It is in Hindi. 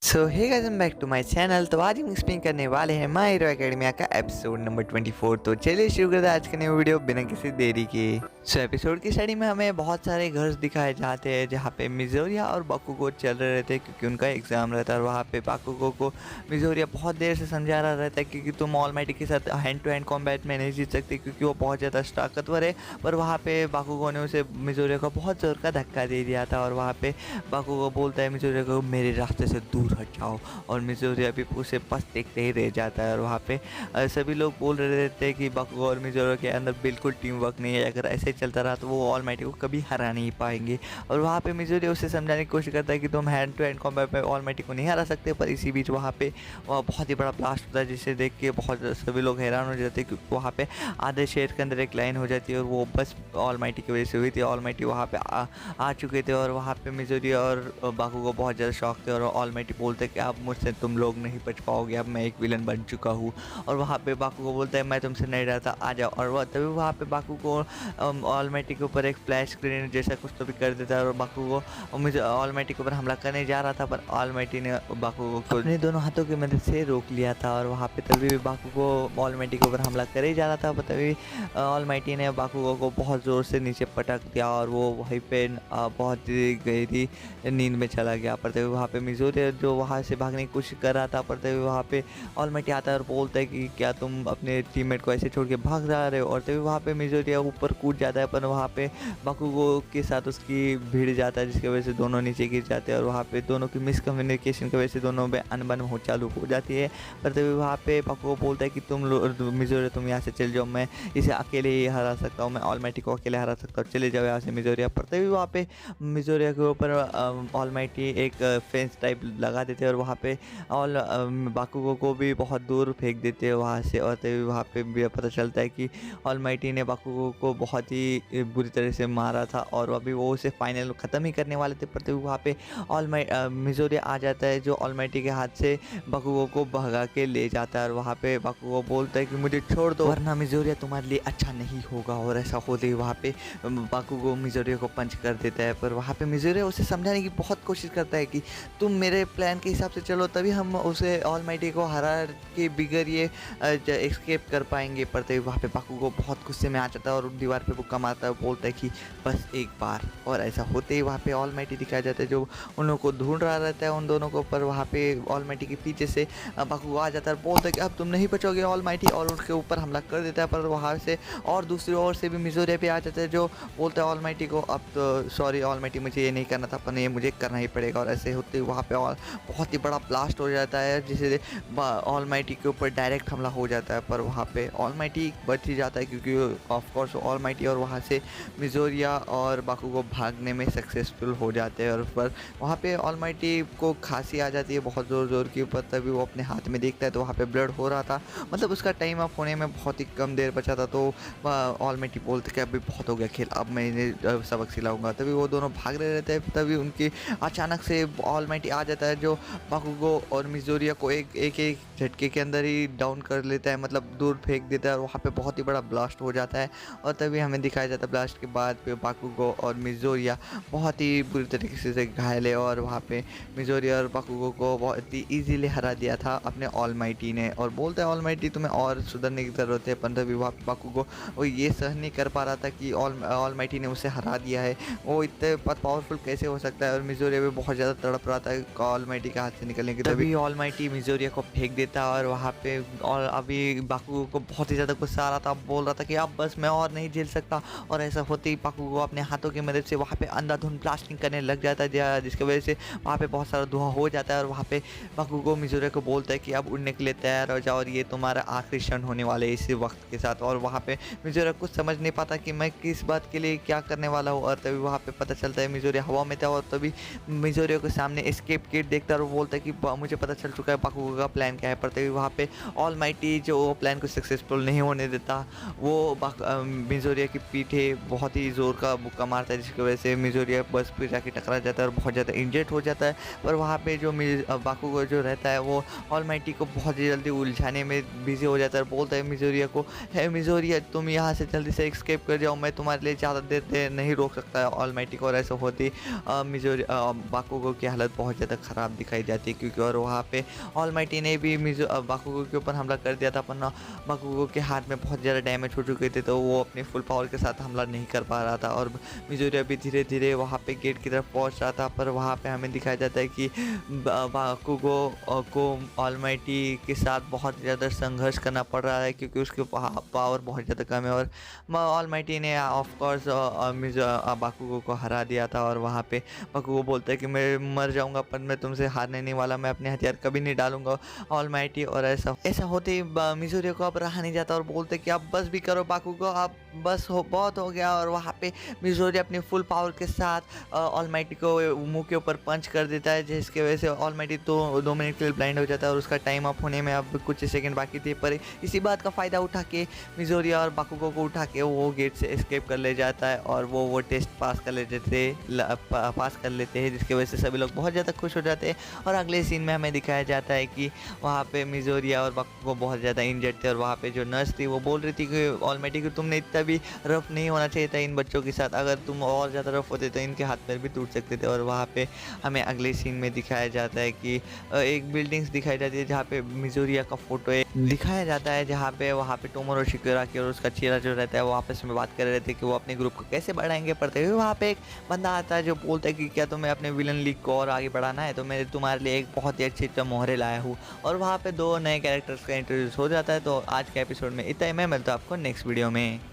So hey guys welcome back to my channel. तो आज हम एक्सप्लेन करने वाले हैं माय हीरो एकेडमिया का एपिसोड नंबर 24। तो चलिए शुरू करते हैं आज का न्यू वीडियो बिना किसी देरी के। सो एपिसोड की स्टार्टिंग में हमें बहुत सारे घर दिखाए जाते हैं जहाँ पे मिजोरिया और बाकुगो चल रहे रहते हैं क्योंकि उनका एग्जाम रहता है। और वहाँ पे बाकुगो को मिजोरिया बहुत देर से समझा रहा रहता है क्योंकि तुम ऑलमाइटी के साथ हैंड टू हैंड कॉम्बैट में नहीं जीत सकते क्योंकि वो बहुत ज़्यादा ताकतवर है। पर वहाँ पे बाकुगो ने उसे मिजोरिया को बहुत ज़ोर का धक्का दे दिया था और वहाँ पे बाकुगो बोलता है मिजोरिया को मेरे रास्ते से दूर हट जाओ। और मिजोरिया भी उसे बस देखते ही रह जाता है। और वहाँ पे सभी लोग बोल रहे थे कि बाकुगो और मिजोरिया के अंदर बिल्कुल टीम वर्क नहीं है, अगर ऐसे चलता रहा तो वो ऑलमाइटी को कभी हरा नहीं पाएंगे। और वहाँ पे मिजोरिया उसे समझाने की कोशिश करता है कि तुम हैंड टू हैंड कॉम्बैट में ऑलमाइटी को नहीं हरा सकते। पर इसी बीच वहाँ पे बहुत ही बड़ा ब्लास्ट होता है जिसे देख के बहुत सभी लोग हैरान हो जाते हैं क्योंकि वहाँ पे आधे शेर के अंदर एक लाइन हो जाती है और वो बस ऑलमाइटी की वजह से हुई थी। ऑलमाइटी वहाँ पे आ चुके थे और वहाँ पे मिजोरिया और बाकुगो बहुत ज़्यादा शौक थे और ऑलमाइटी बोलते कि अब मुझसे तुम लोग नहीं बच पाओगे, अब मैं एक विलन बन चुका हूँ। और वहाँ पे बाकुगो बोलता है मैं तुमसे नहीं डरता, आ जाओ। और वह तभी वहाँ पे बाकुगो ऑलमाइटी के ऊपर एक फ्लैश स्क्रीन जैसा कुछ तो भी कर देता है और बाकुगो मुझे ऑलमाइटी के ऊपर हमला करने जा रहा था पर ऑलमाइटी ने बाकुगो को अपने दोनों हाथों की मदद से रोक लिया था। और वहाँ पे तभी भी बाकुगो ऑलमाइटी के ऊपर हमला कर ही जा रहा था पर तभी ऑलमाइटी ने बाकुगो को बहुत ज़ोर से नीचे पटक दिया और वो वहीं पे बहुत ही गहरी नींद में चला गया। पर तभी वहाँ पे मिजोरिया जो वहाँ से भागने की कोशिश कर रहा था पर तभी वहाँ पे ऑलमाइटी आता है और बोलता है कि क्या तुम अपने टीममेट को ऐसे छोड़ के भाग जा रहे हो। और तभी वहाँ पे मिजोरिया ऊपर कूद जाता है पर वहाँ पे बाकुगो के साथ उसकी भीड़ जाता है जिसकी वजह से दोनों नीचे गिर जाते हैं। और वहाँ पे दोनों की मिसकम्युनिकेशन की वजह से दोनों में अनबन हो चालू हो जाती है। पर तभी वहाँ पे बाकुगो बोलता है कि मिजोरिया तुम यहाँ से चल जाओ, मैं इसे अकेले ही हरा सकता हूँ, मैं ऑलमाइटी को अकेले हरा सकता हूँ, चले जाओ यहाँ से मिजोरिया। पर तभी वहाँ पे मिजोरिया के ऊपर ऑलमाइटी एक फेंस टाइप लगा देते हैं और वहाँ पे बाकुगो को भी बहुत दूर फेंक देते हैं वहाँ से। और तभी वहाँ पे भी पता चलता है कि ऑलमाइटी ने बाकुगो को बहुत ही बुरी तरह से मारा था और अभी वो उसे फाइनल ख़त्म ही करने वाले थे। पर तभी वहाँ पे मिजोरिया आ जाता है जो ऑलमाइटी के हाथ से बाकुगो को भगा के ले जाता है। और वहाँ पे बाकुगो बोलता है कि मुझे छोड़ दो वरना मिजोरिया तुम्हारे लिए अच्छा नहीं होगा। और ऐसा होते ही वहाँ पे बाकुगो मिजोरिया को पंच कर देता है पर वहाँ पे मिजोरिया उसे समझाने की बहुत कोशिश करता है कि तुम मेरे प्लान के हिसाब से चलो तभी हम उसे ऑलमाइटी को हरा के बिगर ये एस्केप कर पाएंगे। पर तभी वहाँ पे बाकुगो बहुत गुस्से में आ जाता है और दीवार पे मुक्का मारता है, बोलता है कि बस एक बार। और ऐसा होते ही वहाँ पे ऑलमाइटी दिखाया जाता है जो उन लोगों को ढूंढ रहा रहता है उन दोनों को। पर वहाँ पे ऑलमाइटी के पीछे से बाकुगो आ जाता है, बोलता है कि अब तुम नहीं बचोगे ऑलमाइटी, और उसके ऊपर हमला कर देता है। पर वहाँ से और दूसरी ओर से भी मिजोरिया पे आ जाता है जो बोलता है ऑलमाइटी को अब तो सॉरी ऑलमाइटी, मुझे ये नहीं करना था पर ये मुझे करना ही पड़ेगा। और ऐसे होते वहाँ पे बहुत ही बड़ा ब्लास्ट हो जाता है जिसे ऑलमाइटी के ऊपर डायरेक्ट हमला हो जाता है। पर वहाँ पे ऑलमाइटी बच ही जाता है क्योंकि ऑफ कोर्स ऑलमाइटी और वहाँ से मिजोरिया और बाकुगो भागने में सक्सेसफुल हो जाते हैं। और पर वहाँ पे ऑलमाइटी को खांसी आ जाती है बहुत ज़ोर ज़ोर की। पर तभी वो अपने हाथ में देखता है तो वहाँ पे ब्लड हो रहा था, मतलब उसका टाइम अप होने में बहुत ही कम देर बचा था। तो ऑलमाइटी बोलते कि अभी बहुत हो गया खेल, अब मैं इन्हें सबक सिलाऊंगा। तभी वो दोनों भाग रहे रहते हैं तभी उनकी अचानक से ऑलमाइटी आ जाता है जो बाकुगो और मिजोरिया को एक झटके के अंदर ही डाउन कर लेता है, मतलब दूर फेंक देता है। और वहाँ पे बहुत ही बड़ा ब्लास्ट हो जाता है और तभी हमें दिखाया जाता है ब्लास्ट के बाद पे बाकुगो और मिजोरिया बहुत ही बुरी तरीके से घायल है। और वहाँ पे मिजोरिया और बाकुगो को बहुत ही ईजीली हरा दिया था अपने ऑलमाइटी ने। और बोलता है ऑलमाइटी तुम्हें और सुधरने की ज़रूरत है। पर तभी वहाँ पे बाकुगो वो ये सहन नहीं कर पा रहा था कि ऑलमाइटी ने उसे हरा दिया है, वो इतने पावरफुल कैसे हो सकता है। और मिजोरिया भी बहुत ज़्यादा तड़प रहा था ऑलमाइटी के हाथ से निकलने की। तभी ऑलमाइटी मिजोरिया को फेंक देता है और वहाँ पे और अभी बाकुगो को बहुत ही ज़्यादा गुस्सा आ रहा था, बोल रहा था कि अब बस मैं और नहीं झेल सकता। और ऐसा होते ही बाकुगो अपने हाथों की मदद से वहाँ पे अंधाधुंध ब्लास्टिंग करने लग जाता है जिसकी वजह से वहाँ पे बहुत सारा धुआं हो जाता है। और वहाँ पे बाकुगो मिजोरिया को बोलता है कि अब उड़ने के लिए तैयार हो जाओ और ये तुम्हारा आखिरी क्षण होने वाले इसी वक्त के साथ। और वहाँ पे मिजोरिया कुछ समझ नहीं पाता कि मैं किस बात के लिए क्या करने वाला हूँ। और तभी वहाँ पे पता चलता है मिजोरिया हवा में था और तभी मिजोरिया के सामने एस्केप किट देखता है और वो बोलता है कि मुझे पता चल चुका है बाकुगो का प्लान क्या है। पर तभी वहाँ पे ऑलमाइटी जो प्लान को सक्सेसफुल नहीं होने देता वो मिजोरिया की पीठे बहुत ही ज़ोर का मुक्का मारता है जिसकी वजह से मिजोरिया बस पे जाके टकरा जाता है और बहुत ज़्यादा इंजर्ड हो जाता है। पर वहाँ पे जो बाकुगो जो रहता है वो ऑलमाइटी को बहुत ही जल्दी उलझाने में बिजी हो जाता है, बोलता है मिजोरिया को, है मिजोरिया तुम यहाँ से जल्दी से एस्केप कर जाओ, मैं तुम्हारे लिए ज़्यादा देर नहीं रोक सकता है ऑलमाइटी को। और ऐसा होती मिजोरिया बाकुगो की हालत बहुत ज़्यादा ख़राब दिखाई जाती है, क्योंकि और वहाँ पे ऑल माइटी ने भी बाकुगो के ऊपर हमला कर दिया था, पर बाकुगो के हाथ में बहुत ज़्यादा डैमेज हो चुके थे, तो वो अपने फुल पावर के साथ हमला नहीं कर पा रहा था। और मिजोरिया भी धीरे धीरे वहाँ पे गेट की तरफ पहुँच रहा था, पर वहाँ पे हमें दिखाया जाता है कि बाकुगो को ऑल माइटी के साथ बहुत ज़्यादा संघर्ष करना पड़ रहा है, क्योंकि उसके पावर बहुत ज़्यादा कम है। और ऑल माइटी ने ऑफ कोर्स बाकुगो को हरा दिया था। और वहाँ पे बाकुगो बोलता है कि मैं मर जाऊंगा पर मैं तुमसे हारने नहीं वाला, मैं अपने हथियार कभी नहीं डालूंगा ऑल माइटी। और ऐसा होते ही मिजोरिया को अब रहा नहीं जाता और बोलते कि अब बस भी करो बाकुगो, अब बस बहुत हो गया। और वहाँ पे मिजोरिया अपनी फुल पावर के साथ ऑल माइटी को मुंह के ऊपर पंच कर देता है, जिसकी वजह से ऑल माइटी तो 2 मिनट के लिए ब्लाइंड हो जाता है और उसका टाइम अप होने में अब कुछ सेकंड बाकी थे। पर इसी बात का फ़ायदा उठा के मिजोरिया और बाकुगो को उठा के वो गेट से एस्केप कर ले जाता है और वो टेस्ट पास कर लेते हैं, जिसकी वजह से सभी लोग बहुत ज़्यादा खुश हो जाते हैं। और अगले सीन में हमें दिखाया जाता है कि वहाँ पे मिजोरिया और बाकुगो बहुत ज़्यादा इंजर्ड थे, और वहाँ पे जो नर्स थी वो बोल रही थी कि ऑलमाइटी को तुमने इतना भी रफ नहीं होना चाहिए था इन बच्चों के साथ, अगर तुम और ज़्यादा रफ होते तो इनके हाथ पैर भी टूट सकते थे। और वहाँ पे हमें अगले सीन में दिखाया जाता है कि एक बिल्डिंग्स दिखाई जाती है जहाँ पे मिजोरिया का फोटो दिखाया जाता है, जहाँ पे वहाँ पे टोमोरो शिकुराकी और उसका चेहरा जो रहता है वो आपस में बात कर रहे थे कि वो अपने ग्रुप को कैसे बढ़ाएंगे। पढ़ते हुए वहाँ पे एक बंदा आता है जो बोलता है कि क्या तुम्हें अपने विलन लीग को और आगे बढ़ाना है, तो मैं तुम्हारे लिए एक बहुत ही अच्छे मोहरे लाया हूँ। और वहाँ पे 2 नए कैरेक्टर्स का इंट्रोड्यूस हो जाता है। तो आज के एपिसोड में इतना ही, मैं मिलता हूँ आपको नेक्स्ट वीडियो में।